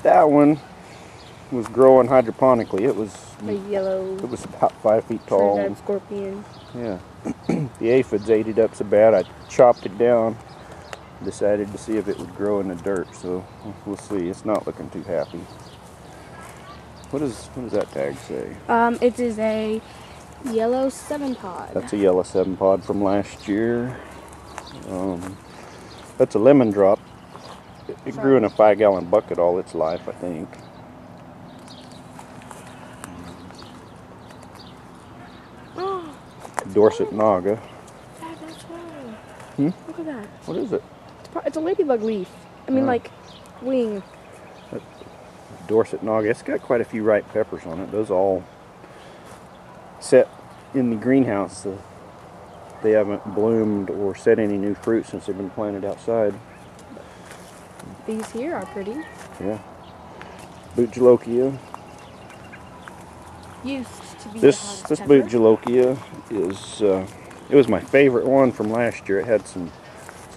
That one was growing hydroponically. It was yellow. It was about 5 feet tall. Trinidad scorpion. Yeah. The aphids ate it up so bad I chopped it down. Decided to see if it would grow in the dirt, so we'll see. It's not looking too happy. What does that tag say? It is a yellow 7-pod. That's a yellow 7-pod from last year. That's a lemon drop. It grew in a 5-gallon bucket all its life, I think. Oh, Dorset Naga. Dad, that's right. Hmm? Look at that. What is it? It's a ladybug leaf. I mean, like, wing. Dorset Naga. It's got quite a few ripe peppers on it. Those all set in the greenhouse. They haven't bloomed or set any new fruit since they've been planted outside. These here are pretty. Yeah. Bootjalokia. Used to be This Bootjalokia is it was my favorite one from last year. It had some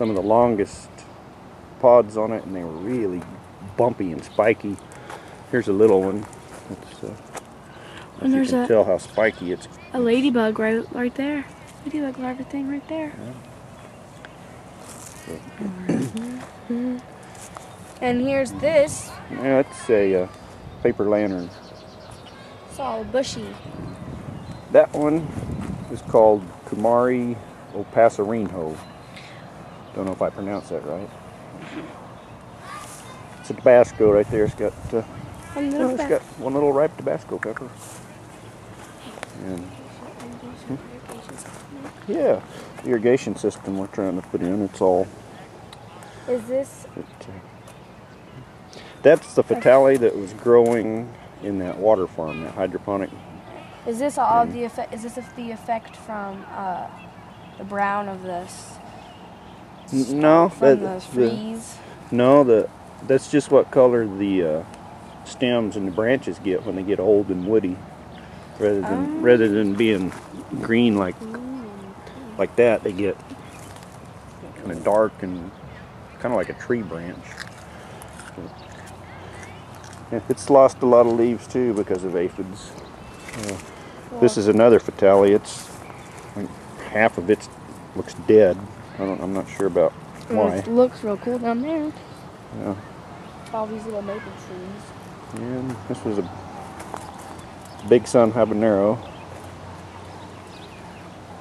of the longest pods on it, and they were really bumpy and spiky. Here's a little one. And you can tell how spiky it's. A ladybug right there. Ladybug larva thing right there. Yeah. And here's this. Yeah, it's a paper lantern. It's all bushy. That one is called Kumari Opasarinho. Don't know if I pronounced that right. It's a Tabasco right there. It's got it's got one little ripe Tabasco pepper. And yeah, the irrigation system we're trying to put in. It's all. Is this? That's the Fatale that was growing in that water farm, that hydroponic. Is this all the effect? Is this the effect from the brown of this? No, from the freeze. That's just what color the stems and the branches get when they get old and woody, rather than being green like that. They get kind of dark and kind of like a tree branch. It's lost a lot of leaves too because of aphids. This is another Fatale. It's like half of it looks dead. I'm not sure about why. It looks real cool down there. Yeah. All these little maple trees. And this was a Big Sun habanero,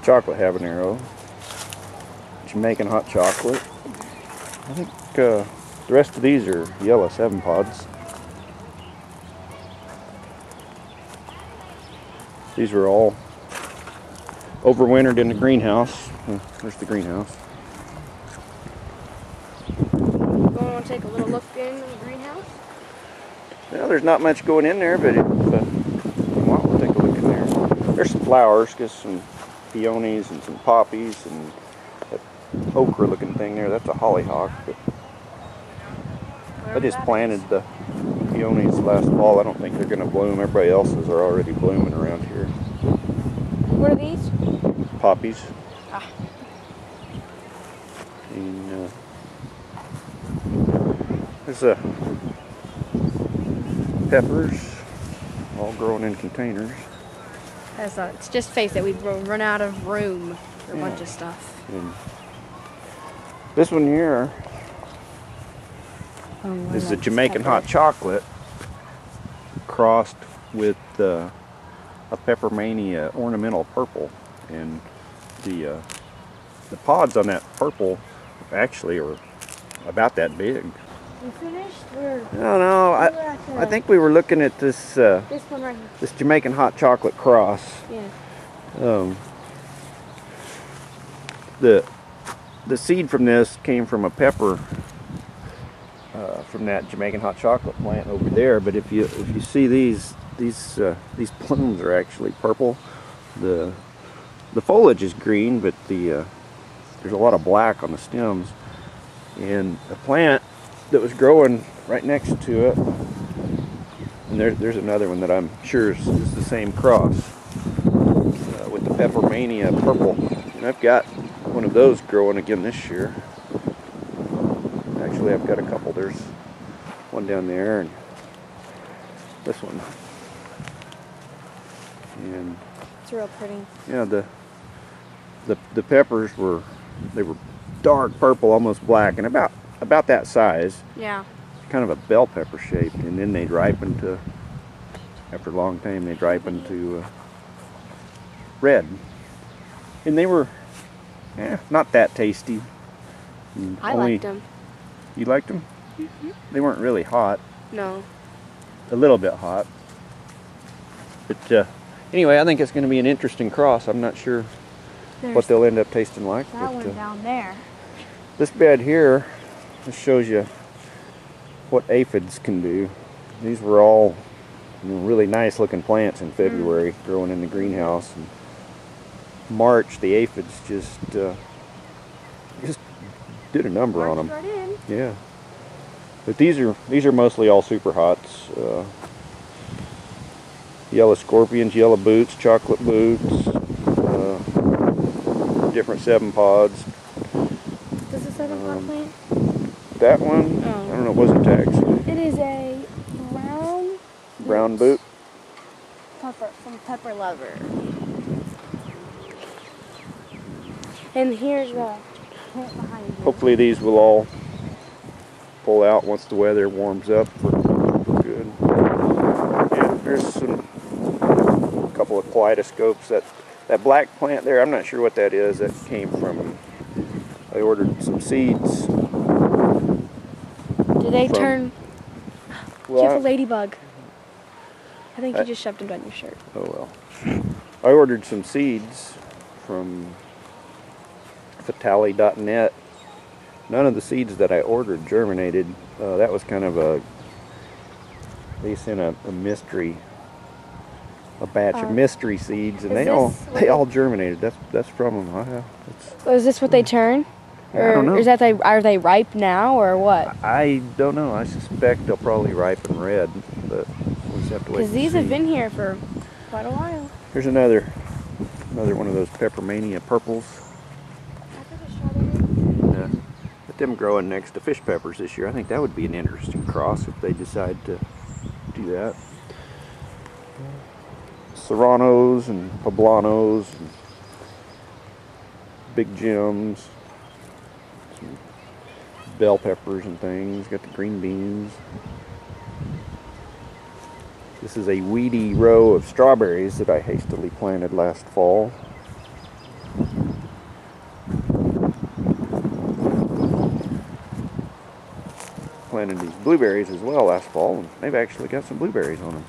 chocolate habanero, Jamaican hot chocolate. I think the rest of these are yellow 7-pods. These were all overwintered in the greenhouse. There's the greenhouse. Want to take a little look in the greenhouse? Well, there's not much going in there, but if you want, we'll take a look in there. There's some flowers, just some peonies and some poppies, and that okra-looking thing there. That's a hollyhock. But I just planted the peonies last fall. I don't think they're going to bloom. Everybody else's are already blooming around here. What are these? Poppies. Ah. And, there's peppers, all growing in containers. It's just face it. We've run out of room for a bunch of stuff. And this one here is the Jamaican hot chocolate crossed with a Peppermania ornamental purple, and the pods on that purple actually are about that big. We finished? No, I think we were looking at this this one right here. this Jamaican hot chocolate cross. Yeah. The seed from this came from a pepper from that Jamaican hot chocolate plant over there. But if you see these plumes are actually purple. The foliage is green, but there's a lot of black on the stems. And a plant that was growing right next to it, and there's another one that I'm sure is the same cross with the Peppermania purple. And I've got one of those growing again this year. Actually, I've got a couple. There's one down there, and this one. And It's real pretty. yeah, the peppers were dark purple, almost black, and about that size. Yeah. Kind of a bell pepper shape, and then they'd ripen to, after a long time, they'd ripen to red. And they were not that tasty. I liked them. You liked them? Mm-hmm. They weren't really hot. No. A little bit hot. But anyway, I think it's going to be an interesting cross. I'm not sure what they'll end up tasting like. That one down there. This bed here, this shows you what aphids can do. These were all really nice looking plants in February, growing in the greenhouse. And March, the aphids just did a number on them. Right in. Yeah. But these are mostly all super hots. Yellow scorpions, yellow boots, chocolate boots, different 7-pods. This is a 7-pod plant? That one, I don't know, what's it tagged? It is a Brown boot. Pepper from Pepper Lover. And here's the plant behind you. Hopefully these will all pull out once the weather warms up for good. Yeah, there's a couple of kaleidoscopes. That black plant there, I'm not sure what that is. That came from, I ordered some seeds. Do they turn? Well, You have a ladybug. I think you just shoved it on your shirt. Oh well. I ordered some seeds from Fatali.net. None of the seeds that I ordered germinated. That was kind of they sent a mystery, a batch of mystery seeds, and they all germinated. That's from them. Is this what they turn? I don't know. Is that are they ripe now or what? I don't know. I suspect they'll probably ripen red, but we'll just have to wait. Because these have been here for quite a while. Here's another one of those Peppermania purples. Let them growing next to fish peppers this year. I think that would be an interesting cross if they decide to do that. Serranos and Poblanos and Big Gems. Some bell peppers and things. Got the green beans. This is a weedy row of strawberries that I hastily planted last fall. Planted these blueberries as well last fall, and they've actually got some blueberries on them.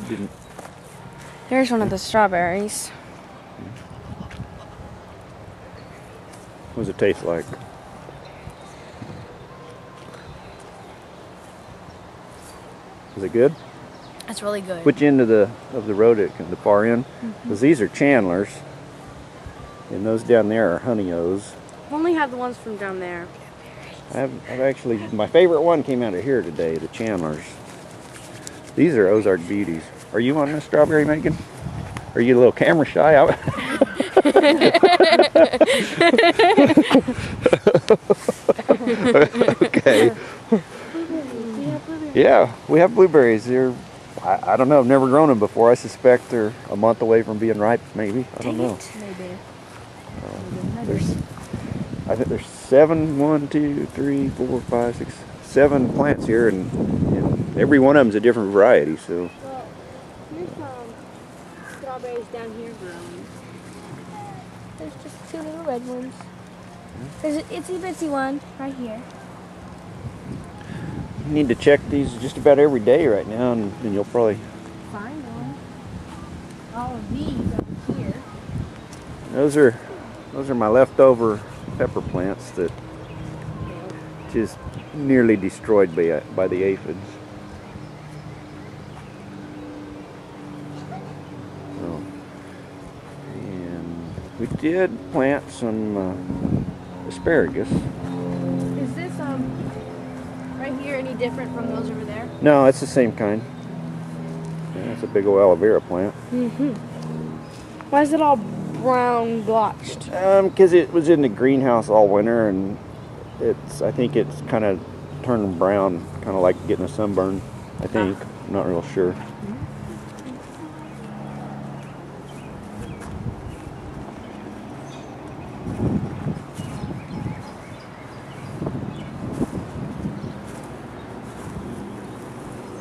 And, there's one of the strawberries. What does it taste like? Is it good? That's really good. Which end of the road the far end? Because these are Chandlers, and those down there are Honey-O's. I only have the ones from down there. I've actually, my favorite one came out of here today, the Chandlers. These are Ozark Beauties. Are you on this strawberry, Megan? Are you a little camera shy? Okay. Yeah, we have blueberries. I don't know, I've never grown them before. I suspect they're a month away from being ripe, maybe. I don't know. Maybe. I think there's 7 plants here, and every one of them's a different variety. So. Well, here's some strawberries down here growing. There's just 2 little red ones. There's an itsy bitsy one right here. You need to check these just about every day right now, and you'll probably find one. All of these over here. Those are my leftover pepper plants that just nearly destroyed by the aphids. So, and we did plant some asparagus. Is this right here any different from those over there? No, it's the same kind. Yeah, it's a big old aloe vera plant. Why is it all brown blotched? Because it was in the greenhouse all winter, and I think it's kind of turning brown, kind of like getting a sunburn. I think. I'm not real sure.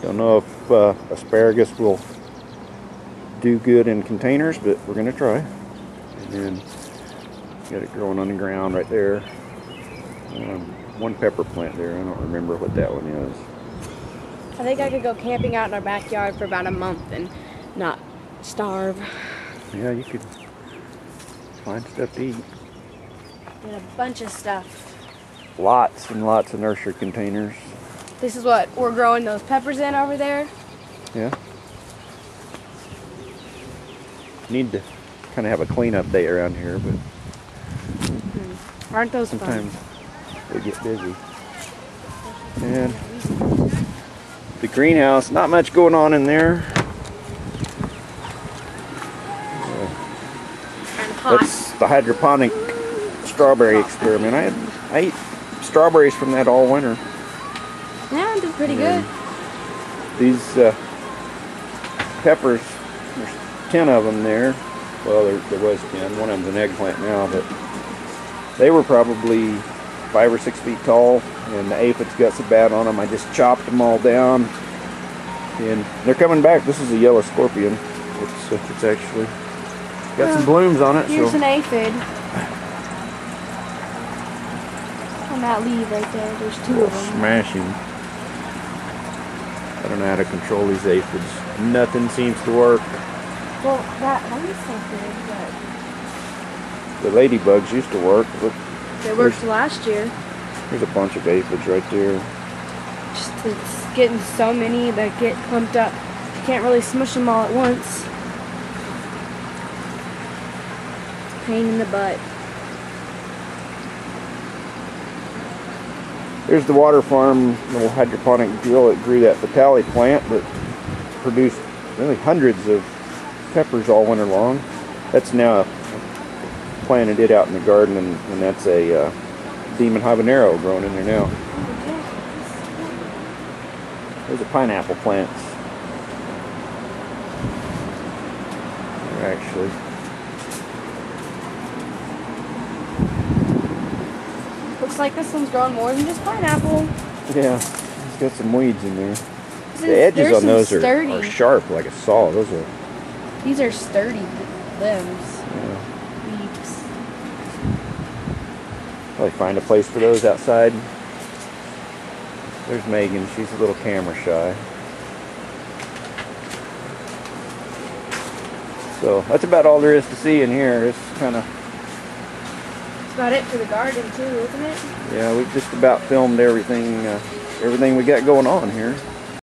Don't know if asparagus will do good in containers, but we're gonna try. And then got it growing on the ground right there. One pepper plant there. I don't remember what that one is. I think I could go camping out in our backyard for about a month and not starve. Yeah, you could find stuff to eat. And a bunch of stuff. Lots and lots of nursery containers. This is what we're growing those peppers in over there. Yeah. Need to kind of have a cleanup day around here, but Aren't those sometimes fun? we get busy. And the greenhouse, not much going on in there. And hot. That's the hydroponic strawberry experiment. I ate strawberries from that all winter. Yeah, it did pretty good. These peppers, there's 10 of them there. Well, there was 10. One of them's an eggplant now, but they were probably 5 or 6 feet tall, and the aphids got so bad on them, I just chopped them all down. And they're coming back. This is a yellow scorpion. It's actually got some blooms on it. Here's so. an aphid. On that leaf right there, there's 2 of them. Smashing. I don't know how to control these aphids. Nothing seems to work. Well, that one's so good, The ladybugs used to work. Look, but they worked last year. there's a bunch of aphids right there. Just it's getting so many that get clumped up. You can't really smush them all at once. It's a pain in the butt. There's the water farm little hydroponic drill that grew that Vitale plant that produced really hundreds of peppers all winter long. That's now planted it out in the garden, and that's a demon habanero growing in there now. Those are pineapple plants. They're actually. Looks like this one's growing more than just pineapple. Yeah, it's got some weeds in there. This The edges there's on some those are sturdy. sharp like a saw. Those are. These are sturdy limbs. Yeah. Leaves. Probably find a place for those outside. There's Megan. She's a little camera shy. So that's about all there is to see in here. It's kind of, That's about it for the garden too, isn't it? yeah, we've just about filmed everything we got going on here.